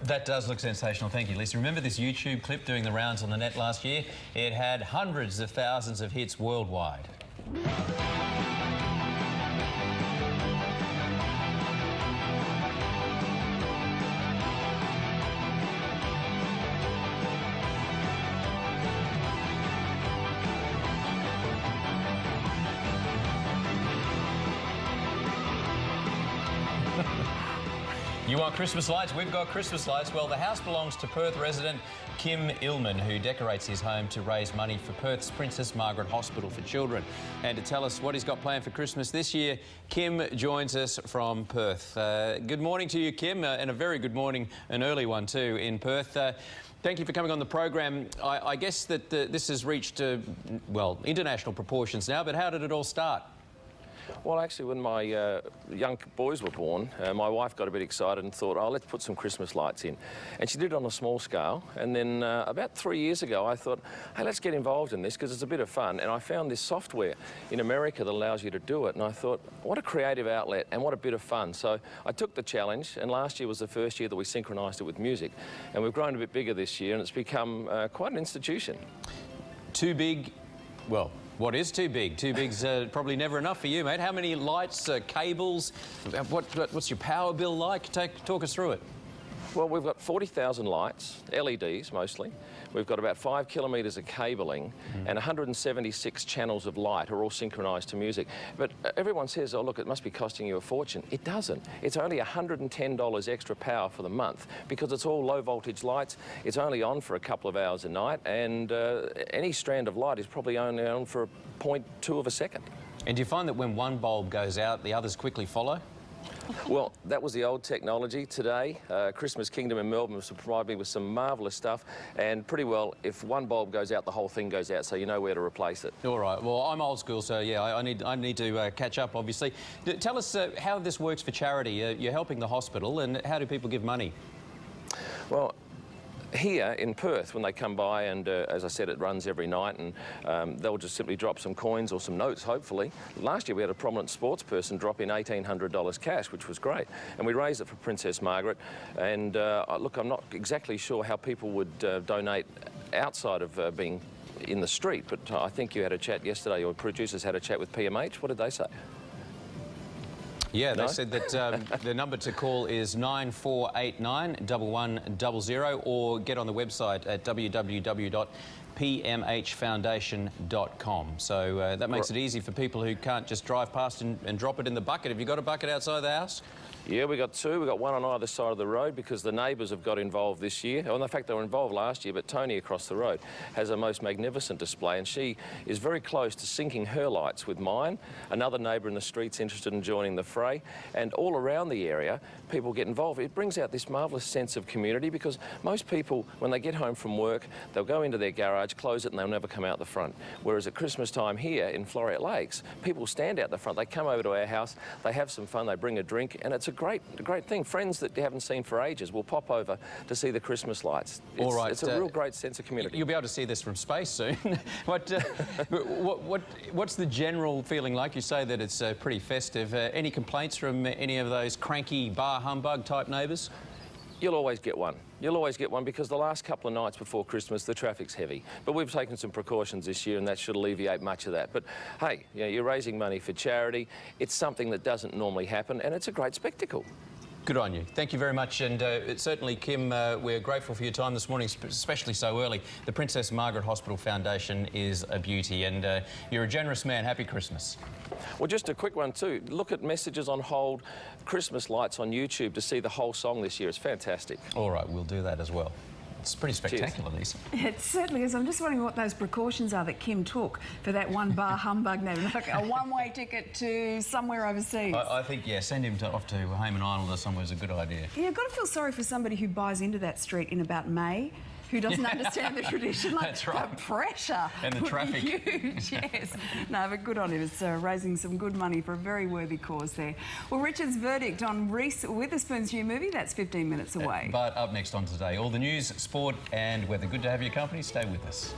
That does look sensational. Thank you, Lisa. Remember this YouTube clip doing the rounds on the net last year? It had hundreds of thousands of hits worldwide. You want Christmas lights? We've got Christmas lights. Well, the house belongs to Perth resident Kim Illman, who decorates his home to raise money for Perth's Princess Margaret Hospital for Children. And to tell us what he's got planned for Christmas this year, Kim joins us from Perth. Good morning to you, Kim, and a very good morning, an early one too, in Perth. Thank you for coming on the program. I guess that this has reached, well, international proportions now, but how did it all start? Well, actually, when my young boys were born, my wife got a bit excited and thought, oh, let's put some Christmas lights in. And she did it on a small scale. And then about 3 years ago, I thought, hey, let's get involved in this because it's a bit of fun. And I found this software in America that allows you to do it. And I thought, what a creative outlet and what a bit of fun. So I took the challenge, and last year was the first year that we synchronised it with music. And we've grown a bit bigger this year, and it's become quite an institution. Too big, well, what is too big? Too big's probably never enough for you, mate. How many lights, cables? What's your power bill like? Talk us through it. Well, we've got 40,000 lights, LEDs mostly. We've got about 5 kilometres of cabling and 176 channels of light are all synchronised to music. But everyone says, oh, look, it must be costing you a fortune. It doesn't. It's only $110 extra power for the month because it's all low voltage lights. It's only on for a couple of hours a night, and any strand of light is probably only on for 0.2 of a second. And do you find that when one bulb goes out, the others quickly follow? Well, that was the old technology. Today, Christmas Kingdom in Melbourne has provided me with some marvellous stuff, and pretty well, if one bulb goes out, the whole thing goes out, so you know where to replace it. All right. Well, I'm old school, so yeah, I need to catch up, obviously. Tell us how this works for charity. You're helping the hospital, and how do people give money? Well, here in Perth, when they come by, and as I said, it runs every night, and they'll just simply drop some coins or some notes, hopefully. Last year we had a prominent sports person drop in $1,800 cash, which was great, and we raised it for Princess Margaret. And look, I'm not exactly sure how people would donate outside of being in the street, but I think you had a chat yesterday, your producers had a chat with PMH. What did they say? Yeah, they said that the number to call is 9489 1100, or get on the website at www.pmhfoundation.com. So that makes it easy for people who can't just drive past and drop it in the bucket. Have you got a bucket outside the house? Yeah, we got two. We got one on either side of the road because the neighbours have got involved this year. Well, in fact, they were involved last year, but Tony across the road has a most magnificent display, and she is very close to syncing her lights with mine. Another neighbour in the street's interested in joining the fray, and all around the area, people get involved. It brings out this marvellous sense of community because most people, when they get home from work, they'll go into their garage, close it, and they'll never come out the front. Whereas at Christmas time here in Floreat Lakes, people stand out the front. They come over to our house, they have some fun, they bring a drink, and it's a great thing. Friends that you haven't seen for ages will pop over to see the Christmas lights. All right, it's a real great sense of community. You'll be able to see this from space soon. What's the general feeling like? You say that it's pretty festive. Any complaints from any of those cranky bar humbug type neighbours? You'll always get one. You'll always get one because the last couple of nights before Christmas, the traffic's heavy. But we've taken some precautions this year, and that should alleviate much of that. But hey, you know, you're raising money for charity. It's something that doesn't normally happen, and it's a great spectacle. Good on you. Thank you very much. And certainly, Kim, we're grateful for your time this morning, especially so early. The Princess Margaret Hospital Foundation is a beauty, and you're a generous man. Happy Christmas. Well, just a quick one too. Look at Messages on Hold, Christmas lights on YouTube to see the whole song this year. It's fantastic. All right, we'll do that as well. It's pretty spectacular, Lisa. It certainly is. I'm just wondering what those precautions are that Kim took for that one bar humbug name, like a one-way ticket to somewhere overseas. I think, yeah, send him off to Hayman Island or somewhere is a good idea. Yeah, I've got to feel sorry for somebody who buys into that street in about May, who doesn't understand the tradition. Like, that's right. The pressure and the traffic. Huge, yes. No, but good on him. It's raising some good money for a very worthy cause there. Well, Richard's verdict on Reese Witherspoon's new movie, that's 15 minutes away. But up next on Today, all the news, sport and weather. Good to have your company. Stay with us.